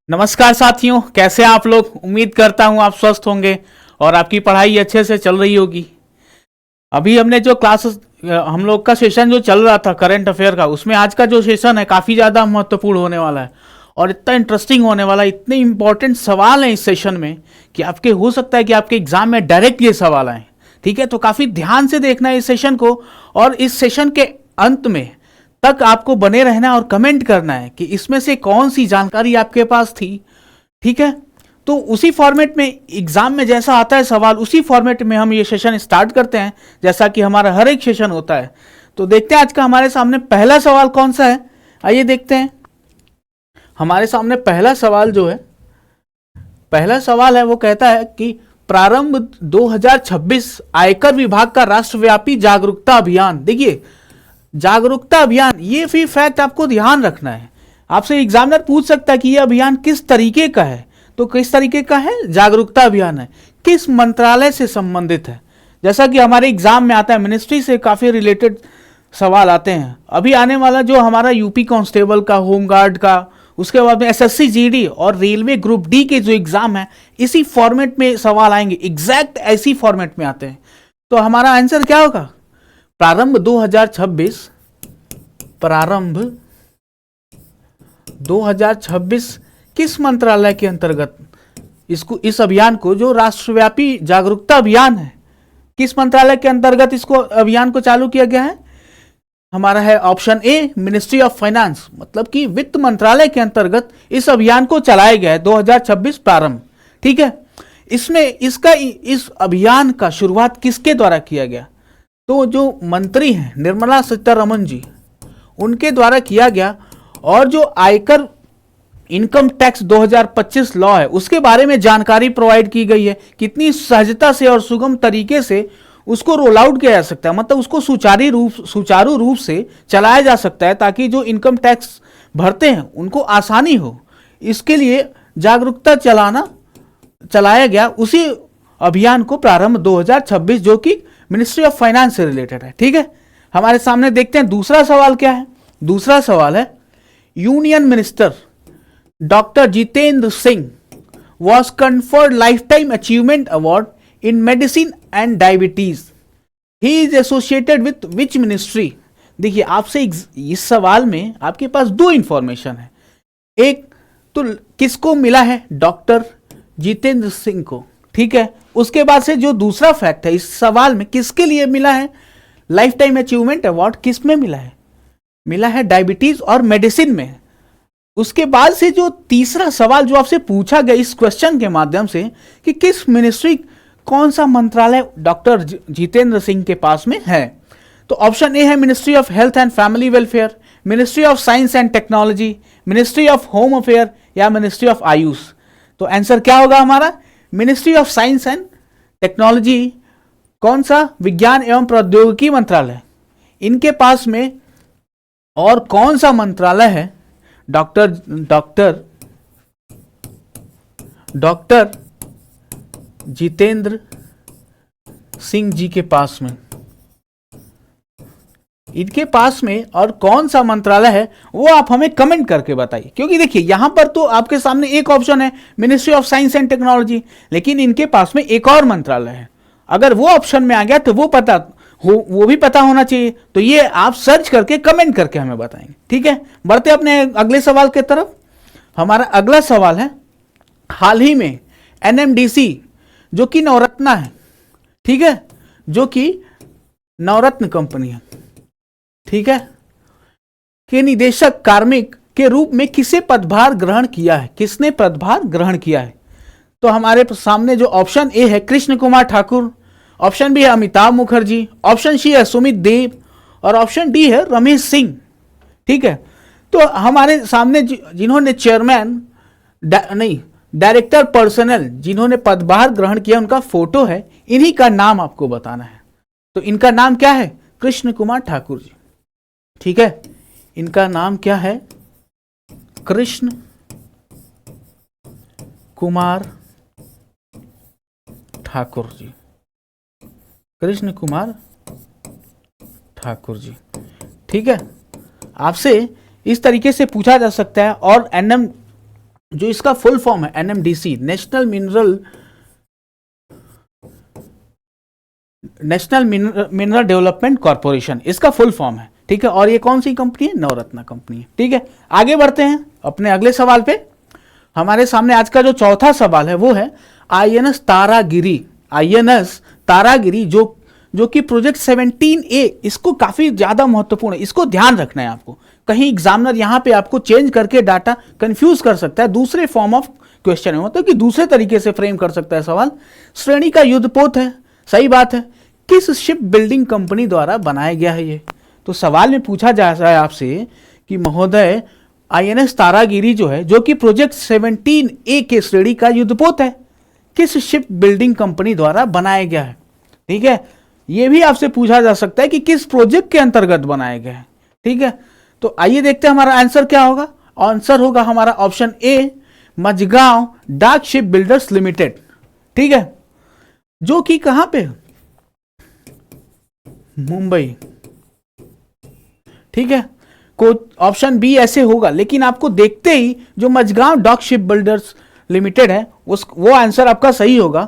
नमस्कार साथियों, कैसे हैं आप लोग। उम्मीद करता हूं आप स्वस्थ होंगे और आपकी पढ़ाई अच्छे से चल रही होगी। अभी हमने जो क्लासेस हम लोग का सेशन जो चल रहा था करंट अफेयर का, उसमें आज का जो सेशन है काफ़ी ज़्यादा महत्वपूर्ण होने वाला है और इतना इंटरेस्टिंग होने वाला है। इतने इंपॉर्टेंट सवाल हैं इस सेशन में कि आपके हो सकता है कि आपके एग्जाम में डायरेक्ट ये सवाल आए। ठीक है, तो काफ़ी ध्यान से देखना है इस सेशन को और इस सेशन के अंत में तक आपको बने रहना है और कमेंट करना है कि इसमें से कौन सी जानकारी आपके पास थी। ठीक है, तो उसी फॉर्मेट में एग्जाम में जैसा आता है सवाल, उसी फॉर्मेट में हम ये सेशन स्टार्ट करते हैं जैसा कि हमारा हर एक सेशन होता है। तो देखते हैं आज का हमारे सामने पहला सवाल कौन सा है। आइए देखते हैं। हमारे सामने पहला सवाल जो है, पहला सवाल है वो कहता है कि प्रारंभ 2026 आयकर विभाग का राष्ट्रव्यापी जागरूकता अभियान। देखिए, जागरूकता अभियान, ये भी फैक्ट आपको ध्यान रखना है। आपसे एग्जामिनर पूछ सकता है कि यह अभियान किस तरीके का है, तो किस तरीके का है, जागरूकता अभियान है, किस मंत्रालय से संबंधित है। जैसा कि हमारे एग्जाम में आता है, मिनिस्ट्री से काफी रिलेटेड सवाल आते हैं। अभी आने वाला जो हमारा यूपी कांस्टेबल का, होमगार्ड का, उसके बाद में एसएससी जीडी और रेलवे ग्रुप डी के जो एग्जाम है, इसी फॉर्मेट में सवाल आएंगे, एग्जैक्ट ऐसी फॉर्मेट में आते हैं। तो हमारा आंसर क्या होगा, प्रारंभ 2026, प्रारंभ 2026 किस मंत्रालय के अंतर्गत इस अभियान को, जो राष्ट्रव्यापी जागरूकता अभियान है, किस मंत्रालय के अंतर्गत इसको अभियान को चालू किया गया है। हमारा है option A, ministry of finance, मतलब कि वित्त मंत्रालय के अंतर्गत इस अभियान को चलाया गया है 2026 प्रारंभ। ठीक है, इसमें इस अभियान का शुरुआत किसके द्वारा किया गया, तो जो मंत्री हैं निर्मला सीतारमण जी, उनके द्वारा किया गया। और जो आयकर इनकम टैक्स 2025 लॉ है, उसके बारे में जानकारी प्रोवाइड की गई है, कितनी सहजता से और सुगम तरीके से उसको रोल आउट किया जा सकता है, मतलब उसको सुचारू रूप से चलाया जा सकता है, ताकि जो इनकम टैक्स भरते हैं उनको आसानी हो। इसके लिए जागरूकता चलाया गया उसी अभियान को प्रारंभ 2026, जो कि मिनिस्ट्री ऑफ फाइनेंस से रिलेटेड है। ठीक है, हमारे सामने देखते हैं दूसरा सवाल क्या है। दूसरा सवाल है, union minister doctor Jitendra Singh was conferred life time achievement award in medicine and diabetes, he is associated with which ministry. देखिए, आपसे इस सवाल में आपके पास दो इंफॉर्मेशन है। एक तो किसको मिला है, डॉक्टर जितेंद्र सिंह को। ठीक है, उसके बाद से जो दूसरा फैक्ट है इस सवाल में, किसके लिए मिला है लाइफ टाइम अचीवमेंट अवार्ड, किस में मिला है, मिला है डायबिटीज और मेडिसिन में। उसके बाद से जो तीसरा सवाल जो आपसे पूछा गया इस क्वेश्चन के माध्यम से, कि किस मिनिस्ट्री, कौन सा मंत्रालय डॉक्टर जितेंद्र सिंह के पास में है, तो ऑप्शन ए है ministry of health and family welfare, ministry of science and technology, ministry of home affair या मिनिस्ट्री ऑफ आयुष। तो आंसर क्या होगा हमारा, ministry of science and technology. कौन सा, विज्ञान एवं प्रौद्योगिकी मंत्रालय, इनके पास में। और कौन सा मंत्रालय है, डॉक्टर जितेंद्र सिंह जी के पास में, इनके पास में। और कौन सा मंत्रालय है वो आप हमें कमेंट करके बताइए, क्योंकि देखिए यहां पर तो आपके सामने एक ऑप्शन है ministry of science and technology, लेकिन इनके पास में एक और मंत्रालय है। अगर वो ऑप्शन में आ गया तो वो भी पता होना चाहिए। तो ये आप सर्च करके कमेंट करके हमें बताएंगे। ठीक है, बढ़ते अपने अगले सवाल की तरफ। हमारा अगला सवाल है, हाल ही में एनएमडीसी जो कि नवरत्ना है, ठीक है, जो कि नवरत्न कंपनी है, ठीक है, के निदेशक कार्मिक के रूप में किसे पदभार ग्रहण किया है, किसने पदभार ग्रहण किया है। तो हमारे सामने जो ऑप्शन ए है कृष्ण कुमार ठाकुर, ऑप्शन बी है अमिताभ मुखर्जी, ऑप्शन सी है सुमित देव और ऑप्शन डी है रमेश सिंह। ठीक है, तो हमारे सामने जिन्होंने चेयरमैन डायरेक्टर पर्सनल जिन्होंने पदभार ग्रहण किया, उनका फोटो है, इन्हीं का नाम आपको बताना है। तो इनका नाम क्या है, कृष्ण कुमार ठाकुर जी। ठीक है, इनका नाम क्या है, कृष्ण कुमार ठाकुर जी, कृष्ण कुमार ठाकुर जी। ठीक है, आपसे इस तरीके से पूछा जा सकता है। और जो इसका फुल फॉर्म है NMDC, national mineral development corporation, इसका फुल फॉर्म है। ठीक है, और ये कौन सी कंपनी है? नवरत्न कंपनी है। ठीक है, आगे बढ़ते हैं अपने अगले सवाल पे। हमारे सामने आज का जो चौथा सवाल है वो है आईएनएस तारागिरी। आईएनएस तारागिरी जो कि प्रोजेक्ट 17A, इसको काफी ज्यादा महत्वपूर्ण है, इसको ध्यान रखना है आपको। कहीं एग्जामिनर यहां पे आपको चेंज करके डाटा कंफ्यूज कर सकता है, दूसरे फॉर्म ऑफ क्वेश्चन है, मतलब कि दूसरे तरीके से फ्रेम कर सकता है सवाल। श्रेणी का युद्धपोत है, सही बात है। किस शिप बिल्डिंग कंपनी द्वारा बनाया गया है ये? तो सवाल में पूछा जा रहा है आपसे कि महोदय आईएनएस तारागिरी जो है, जो कि प्रोजेक्ट 17A के श्रेणी का युद्धपोत है, किस शिप बिल्डिंग कंपनी द्वारा बनाया गया है? ठीक है, यह भी आपसे पूछा जा सकता है कि किस प्रोजेक्ट के अंतर्गत बनाया गया है। ठीक है, तो आइए देखते हैं हमारा आंसर क्या होगा। आंसर होगा हमारा ऑप्शन ए, मझगांव डाक शिप बिल्डर्स लिमिटेड। ठीक है, जो कि कहां पे? मुंबई। ठीक है, को ऑप्शन बी ऐसे होगा, लेकिन आपको देखते ही जो Mazagon dock shipbuilders limited है वो आंसर आपका सही होगा।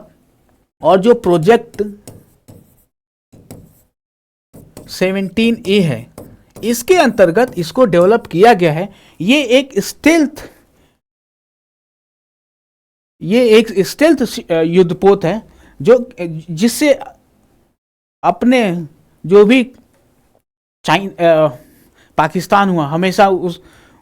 और जो प्रोजेक्ट 17A है, इसके अंतर्गत इसको डेवलप किया गया है। ये एक स्टेल्थ युद्धपोत है, जो जिससे अपने जो भी पाकिस्तान हुआ हमेशा उस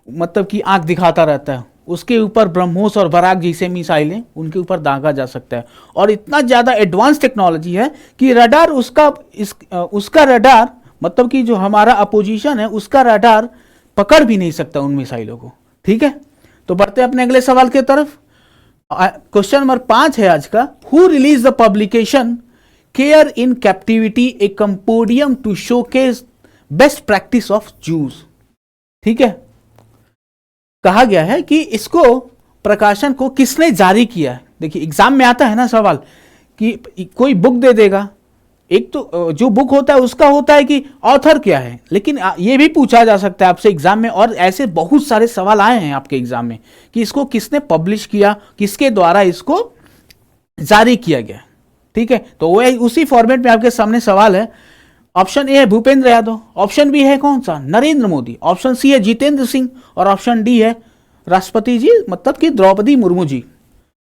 मतलब कि आंख दिखाता रहता है, उसके ऊपर ब्रह्मोस और बराक जैसे मिसाइलें उनके ऊपर दागा जा सकता है। और इतना ज़्यादा एडवांस टेक्नोलॉजी है कि रडार उसका रडार मतलब कि जो हमारा अपोजिशन है उसका रडार पकड़ भी नहीं सकता उन मिसाइलों को। ठीक है, तो बढ़ते हैं अपने अगले सवाल की तरफ। क्वेश्चन नंबर 5 है आज का। Who release the publication care in captivity, a compendium to showcase best practice of zoos? ठीक है, कहा गया है कि इसको प्रकाशन को किसने जारी किया है। देखिए एग्जाम में आता है ना सवाल कि कोई बुक दे देगा, एक तो जो बुक होता है उसका होता है कि ऑथर क्या है, लेकिन ये भी पूछा जा सकता है आपसे एग्जाम में, और ऐसे बहुत सारे सवाल आए हैं आपके एग्जाम में कि इसको किसने पब्लिश किया, किसके द्वारा इसको जारी किया गया। ठीक है, तो वो उसी फॉर्मेट में आपके सामने सवाल है। ऑप्शन ए है भूपेंद्र यादव, ऑप्शन बी है कौन सा? नरेंद्र मोदी, ऑप्शन सी है जितेंद्र सिंह, और ऑप्शन डी है राष्ट्रपति जी मतलब कि द्रौपदी मुर्मू जी।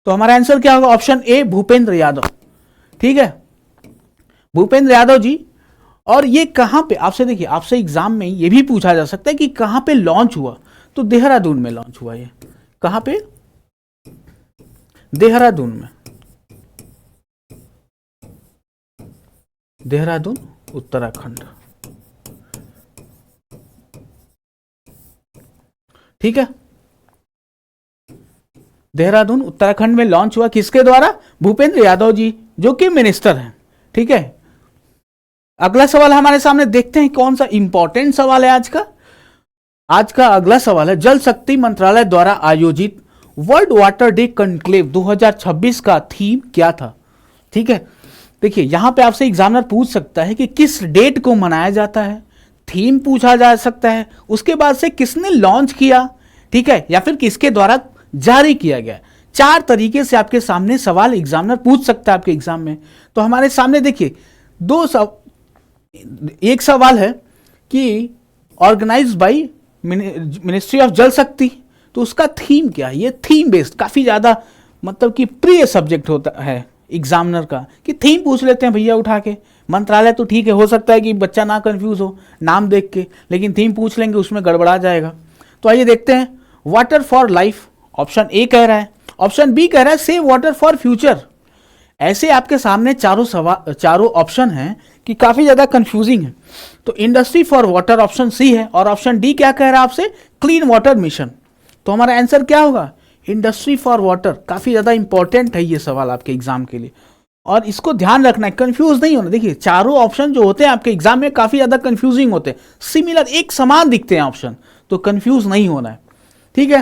तो हमारा आंसर क्या होगा? Option A Bhupendra Yadav. ठीक है, भूपेंद्र यादव जी। और ये कहां पे, आपसे देखिए आपसे एग्जाम में ये भी पूछा जा सकता है कि कहां पे लॉन्च हुआ, तो देहरादून में लॉन्च हुआ। ये कहां पे? देहरादून में, देहरादून उत्तराखंड। ठीक है, देहरादून उत्तराखंड में लॉन्च हुआ, किसके द्वारा? भूपेंद्र यादव जी, जो कि मिनिस्टर हैं। ठीक है, अगला सवाल हमारे सामने देखते हैं कौन सा इंपॉर्टेंट सवाल है आज का। आज का अगला सवाल है जल शक्ति मंत्रालय द्वारा आयोजित वर्ल्ड वाटर डे कॉन्क्लेव 2026 का थीम क्या था? ठीक है, देखिए यहां पे आपसे एग्जामिनर पूछ सकता है कि किस डेट को मनाया जाता है, थीम पूछा जा सकता है, उसके बाद से किसने लॉन्च किया, ठीक है, या फिर किसके द्वारा जारी किया गया। 4 तरीके से आपके सामने सवाल एग्जामिनर पूछ सकता है आपके एग्जाम में। तो हमारे सामने देखिए एक सवाल है कि ऑर्गेनाइज बाय मिनिस्ट्री ऑफ जल शक्ति, तो उसका थीम क्या है? ये थीम बेस्ड काफी ज्यादा मतलब कि प्रिय सब्जेक्ट होता है एग्जामिनर का, कि थीम पूछ लेते हैं भैया उठा के। मंत्रालय तो ठीक है, हो सकता है कि बच्चा ना कंफ्यूज हो नाम देख के, लेकिन थीम पूछ लेंगे उसमें गड़बड़ा जाएगा। तो आइए देखते हैं। Water for life, option A कह रहा है, ऑप्शन बी कह रहा है सेव वाटर फॉर फ्यूचर। ऐसे आपके सामने चारों ऑप्शन हैं कि काफी ज्यादा कंफ्यूजिंग है। तो industry for water option C है, और ऑप्शन डी क्या कह रहा है आपसे? Clean water mission. तो हमारा आंसर क्या होगा? Industry for water. काफी ज्यादा इंपॉर्टेंट है ये सवाल आपके एग्जाम के लिए, और इसको ध्यान रखना है, कंफ्यूज नहीं होना। देखिए चारों ऑप्शन जो होते हैं आपके एग्जाम में काफी ज्यादा कंफ्यूजिंग होते हैं, सिमिलर एक समान दिखते हैं ऑप्शन, तो कंफ्यूज नहीं होना है। ठीक है,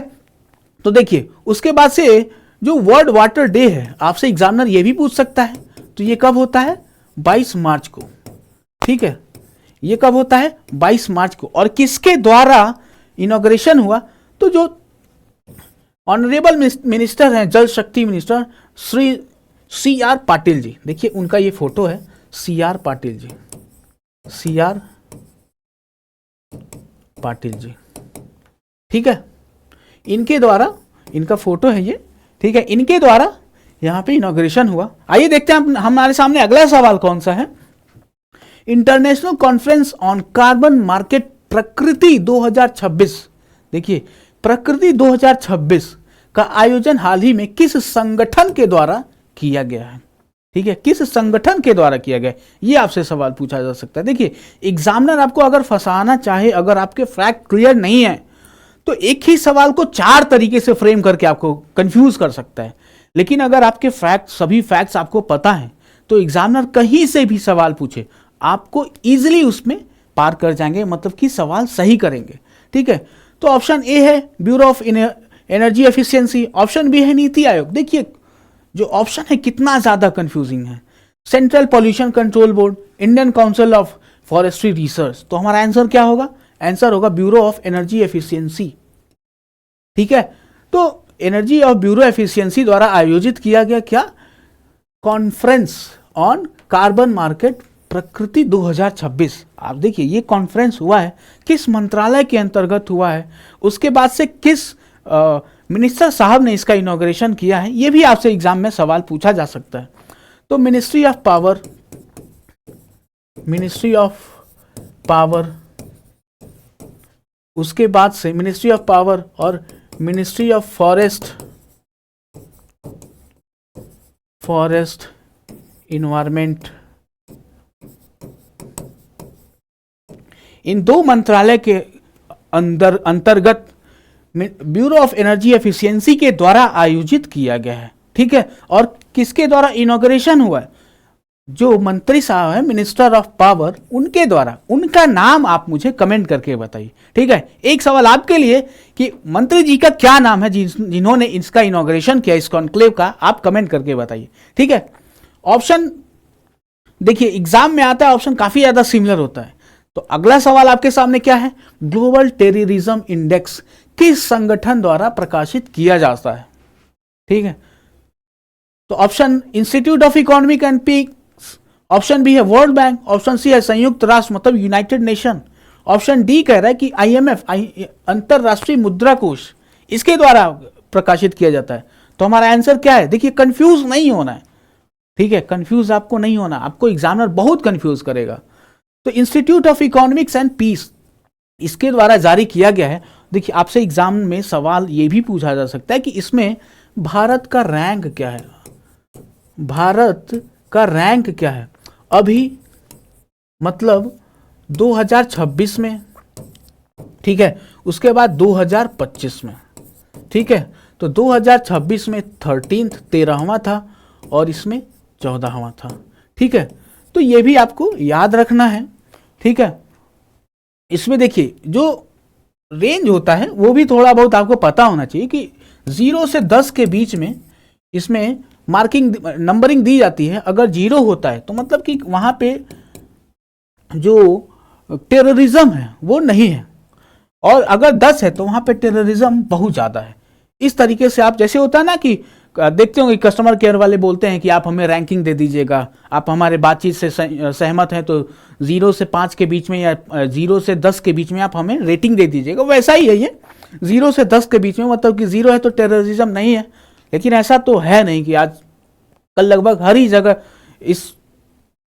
तो देखिए उसके बाद से जो वर्ल्ड वाटर डे है आपसे एग्जामिनर ये भी पूछ सकता है, तो ये कब होता है? 22 मार्च को। ठीक है, ये कब होता है? 22 मार्च को। और किसके द्वारा इनॉग्रेशन हुआ? तो जो ऑनरेबल मिनिस्टर हैं, जल शक्ति मिनिस्टर श्री CR पाटिल जी। देखिए उनका ये फोटो है, CR पाटिल जी, CR पाटिल जी, ठीक है। इनके द्वारा, इनका फोटो है ये, ठीक है, इनके द्वारा यहाँ पे इनॉग्रेशन हुआ। आइए देखते हैं हमारे सामने अगला सवाल कौन सा है। International conference on carbon market प्रकृति 2026, देखिए प्रकृति 2026 का आयोजन हाल ही में किस संगठन के द्वारा किया गया है, ठीक है, किस संगठन के द्वारा किया गया, ये आपसे सवाल पूछा जा सकता है। देखिए एग्जामिनर आपको अगर फंसाना चाहे, अगर आपके फैक्ट क्लियर नहीं है, तो एक ही सवाल को 4 तरीके से फ्रेम करके आपको कंफ्यूज कर सकता है। लेकिन अगर आपके फैक्ट, सभी फैक्ट्स आपको पता है, तो एग्जामिनर कहीं से भी सवाल पूछे आपको इजीली उसमें पार कर जाएंगे, मतलब कि सवाल सही करेंगे, ठीक है। तो ऑप्शन ए है bureau of energy efficiency, option B है नीति आयोग। देखिए जो ऑप्शन है कितना ज्यादा कंफ्यूजिंग है। Central pollution control board, Indian council of forestry research. तो हमारा आंसर क्या होगा, आंसर होगा ब्यूरो ऑफ एनर्जी एफिशिएंसी, ठीक है। तो एनर्जी ऑफ ब्यूरो एफिशिएंसी द्वारा आयोजित किया गया क्या, कॉन्फ्रेंस ऑन कार्बन मार्केट प्रकृति 2026। आप देखिए ये कॉन्फ्रेंस हुआ है, किस मंत्रालय के अंतर्गत हुआ है, उसके बाद से किस मिनिस्टर साहब ने इसका इनॉग्रेशन किया है, ये भी आपसे एग्जाम में सवाल पूछा जा सकता है। तो मिनिस्ट्री ऑफ पावर, उसके बाद से मिनिस्ट्री ऑफ पावर और मिनिस्ट्री ऑफ फॉरेस्ट इन्वायरमेंट, इन 2 मंत्रालय के अंतर्गत ब्यूरो ऑफ एनर्जी एफिशिएंसी के द्वारा आयोजित किया गया है, ठीक है। और किसके द्वारा इनॉग्रेशन हुआ है, जो मंत्री साहब है मिनिस्टर ऑफ पावर, उनके द्वारा। उनका नाम आप मुझे कमेंट करके बताइए, ठीक है। एक सवाल आपके लिए कि मंत्री जी का क्या नाम है जिन्होंने इसका इनॉग्रेशन किया, इस कॉन्क्लेव का, आप कमेंट करके बताइए, ठीक है। ऑप्शन देखिए एग्जाम में आता है, ऑप्शन काफी ज्यादा सिमिलर होता है। तो अगला सवाल आपके सामने क्या है, ग्लोबल टेररिज्म इंडेक्स किस संगठन द्वारा प्रकाशित किया जाता है, ठीक है। तो option institute of economic and peace, option B है वर्ल्ड बैंक, ऑप्शन सी है संयुक्त राष्ट्र मतलब यूनाइटेड नेशन, ऑप्शन डी कह रहा है कि IMF अंतरराष्ट्रीय मुद्रा कोष, इसके द्वारा प्रकाशित किया जाता है। तो हमारा आंसर क्या है, देखिए कंफ्यूज नहीं होना है, ठीक है, कंफ्यूज आपको नहीं होना, आपको एग्जामिनर बहुत कंफ्यूज करेगा। तो institute of economics and peace इसके द्वारा जारी किया गया है। देखिए आपसे एग्जाम में सवाल ये भी पूछा जा सकता है कि इसमें भारत का रैंक क्या है, भारत का रैंक क्या है अभी, मतलब 2026 में, ठीक है, उसके बाद 2025 में, ठीक है। तो 2026 में 13वां था और इसमें 14वां था, ठीक है। तो ये भी आपको याद रखना है, ठीक है। इसमें देखिए जो रेंज होता है वो भी थोड़ा बहुत आपको पता होना चाहिए कि 0 से 10 के बीच में इसमें मार्किंग नंबरिंग दी जाती है। अगर 0 होता है तो मतलब कि वहां पे जो टेररिज्म है वो नहीं है, और अगर 10 है तो वहां पे टेररिज्म बहुत ज्यादा है। इस तरीके से आप, जैसे होता है ना कि देखते होंगे कस्टमर केयर वाले बोलते हैं कि आप हमें रैंकिंग दे दीजिएगा, आप हमारे बातचीत से सहमत हैं तो 0 से 5 के बीच में या 0 से 10 के बीच में आप हमें रेटिंग दे दीजिएगा। वैसा ही है ये, 0 से 10 के बीच में, मतलब कि 0 है तो टेररिज्म नहीं है। लेकिन ऐसा तो है नहीं कि आज कल लगभग हर ही जगह इस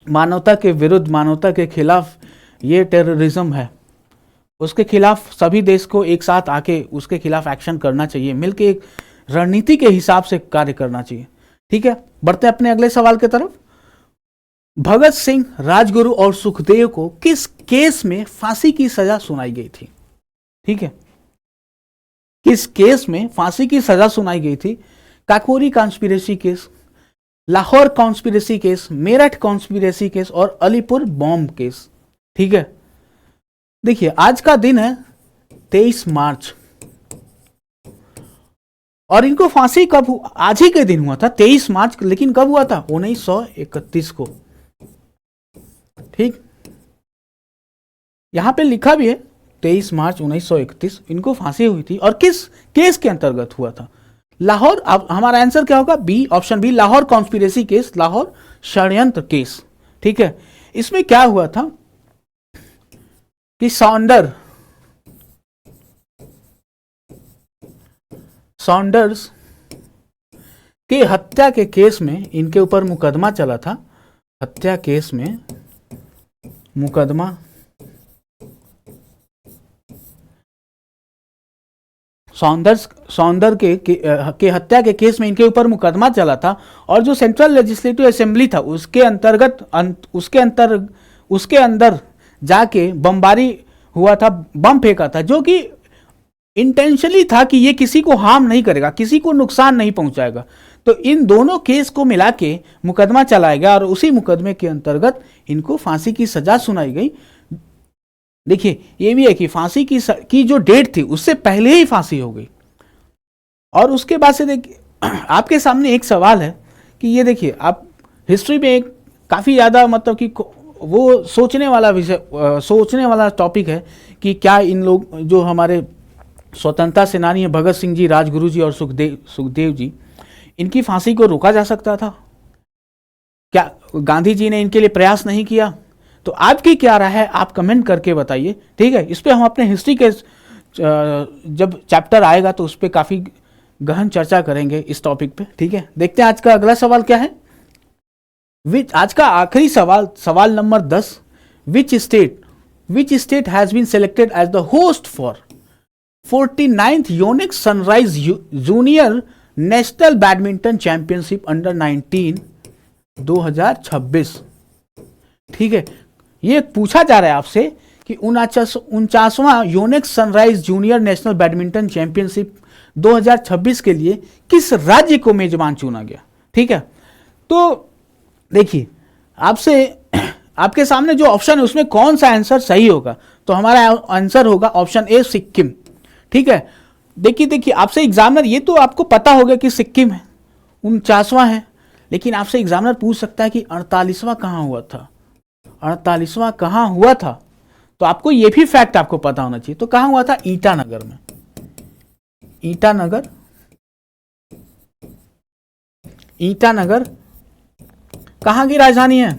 मानवता के विरुद्ध, मानवता के खिलाफ ये टेररिज्म है। उसके खिलाफ सभी देश को एक साथ आके उसके खिलाफ एक्शन करना चाहिए, मिलके एक रणनीति के हिसाब से कार्य करना चाहिए, ठीक है। बढ़ते हैं अपने अगले सवाल की तरफ। भगत सिंह, राजगुरु और सुखदेव को किस केस में फांसी की सजा सुनाई गई थी, ठीक है, किस केस में फांसी की सजा सुनाई गई थी? Kakori conspiracy case, Lahore conspiracy case, Meerut conspiracy case और अलीपुर बॉम्ब केस, ठीक है। देखिए आज का दिन है 23 मार्च, और इनको फांसी कब, आज ही के दिन हुआ था 23 मार्च, लेकिन कब हुआ था? 1931 को, ठीक। यहां पे लिखा भी है 23 मार्च 1931 इनको फांसी हुई थी। और किस केस के अंतर्गत हुआ था? लाहौर, अब हमारा आंसर क्या होगा? B, option B, Lahore conspiracy case, Lahore षड्यंत्र केस। ठीक है, इसमें क्या हुआ था कि सॉन्डर्स के हत्या के केस में इनके ऊपर मुकदमा चला था। हत्या केस में मुकदमा सौंदर के हत्या के केस में इनके ऊपर मुकदमा चला था, और जो सेंट्रल लेजिस्लेटिव असेंबली था उसके अंदर जाके बमबारी हुआ था, बम फेंका था, जो कि इंटेंशनली था कि ये किसी को हार्म नहीं करेगा, किसी को नुकसान नहीं पहुंचाएगा। तो इन दोनों केस को मिला के मुकदमा चलाया गया और उसी मुकदमे के अंतर्गत इनको फांसी की सजा सुनाई गई। देखिए ये भी है कि फांसी की जो डेट थी उससे पहले ही फांसी हो गई। और उसके बाद से देखिए आपके सामने एक सवाल है कि ये देखिए, आप हिस्ट्री में एक काफ़ी ज़्यादा मतलब कि वो सोचने वाला विषय, सोचने वाला टॉपिक है कि क्या इन लोग जो हमारे स्वतंत्रता सेनानी हैं भगत सिंह जी, राजगुरु जी और सुखदेव जी, इनकी फांसी को रोका जा सकता था? क्या गांधी जी ने इनके लिए प्रयास नहीं किया? तो आपकी क्या राय है, आप कमेंट करके बताइए। ठीक है, इस पे हम अपने हिस्ट्री के जब चैप्टर आएगा तो उस पर काफ़ी गहन चर्चा करेंगे इस टॉपिक पे। ठीक है, देखते हैं आज का अगला सवाल क्या है। आज का आखिरी सवाल number 10, which state has been selected as the host for 49th unique sunrise junior national badminton championship under 19 2026। ठीक है, ये पूछा जा रहा है आपसे कि 49वां unique sunrise junior national badminton championship 2026 के लिए किस राज्य को मेजबान चुना गया। ठीक है, तो देखिए आपके सामने जो ऑप्शन है उसमें कौन सा आंसर सही होगा, तो हमारा आंसर होगा ऑप्शन ए, सिक्किम। ठीक है, देखिए आपसे एग्जामिनर, ये तो आपको पता होगा कि सिक्किम है, 49वां है, लेकिन आपसे एग्जामिनर पूछ सकता है कि 48वां कहाँ हुआ था, 48वां कहाँ हुआ था, तो आपको ये भी फैक्ट आपको पता होना चाहिए। तो कहाँ हुआ था? ईटानगर में। ईटानगर कहाँ की राजधानी है?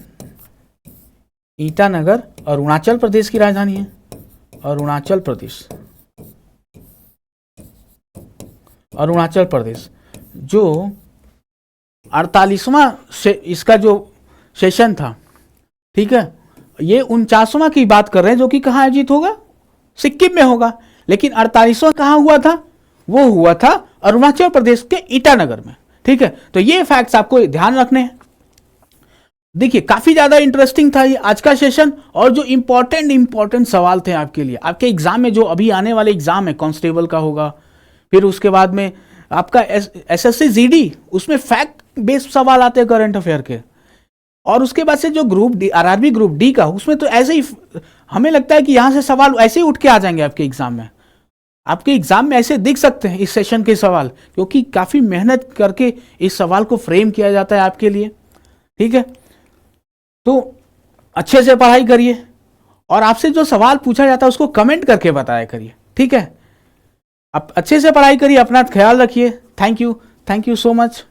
ईटानगर अरुणाचल प्रदेश की राजधानी है, अरुणाचल प्रदेश। जो 48वां इसका जो सेशन था, ठीक है, ये 49वां की बात कर रहे हैं, जो कि कहाँ आयोजित होगा? सिक्किम में होगा। लेकिन 48वां कहाँ हुआ था? वो हुआ था अरुणाचल प्रदेश के ईटानगर में। ठीक है, तो ये फैक्ट्स आपको ध्यान रखने हैं। देखिए काफी ज्यादा इंटरेस्टिंग था ये आज का सेशन, और जो इंपॉर्टेंट सवाल थे आपके लिए, आपके एग्जाम में जो अभी आने वाले एग्जाम है, कांस्टेबल का होगा, फिर उसके बाद में आपका एसएससी जीडी, उसमें फैक्ट बेस्ड सवाल आते हैं करंट अफेयर के, और उसके बाद से जो group D, RRB group D का, उसमें तो ऐसे ही हमें लगता है कि यहां से सवाल ऐसे ही उठ के आ जाएंगे आपके एग्जाम में। आपके एग्जाम में ऐसे दिख सकते हैं इस सेशन के सवाल, क्योंकि काफी मेहनत करके इस सवाल को फ्रेम किया जाता है आपके लिए। ठीक है, तो अच्छे से पढ़ाई करिए, और आपसे जो सवाल पूछा जाता है उसको कमेंट करके बताया करिए। ठीक है, आप अच्छे से पढ़ाई करिए, अपना ख्याल रखिए। Thank you so much.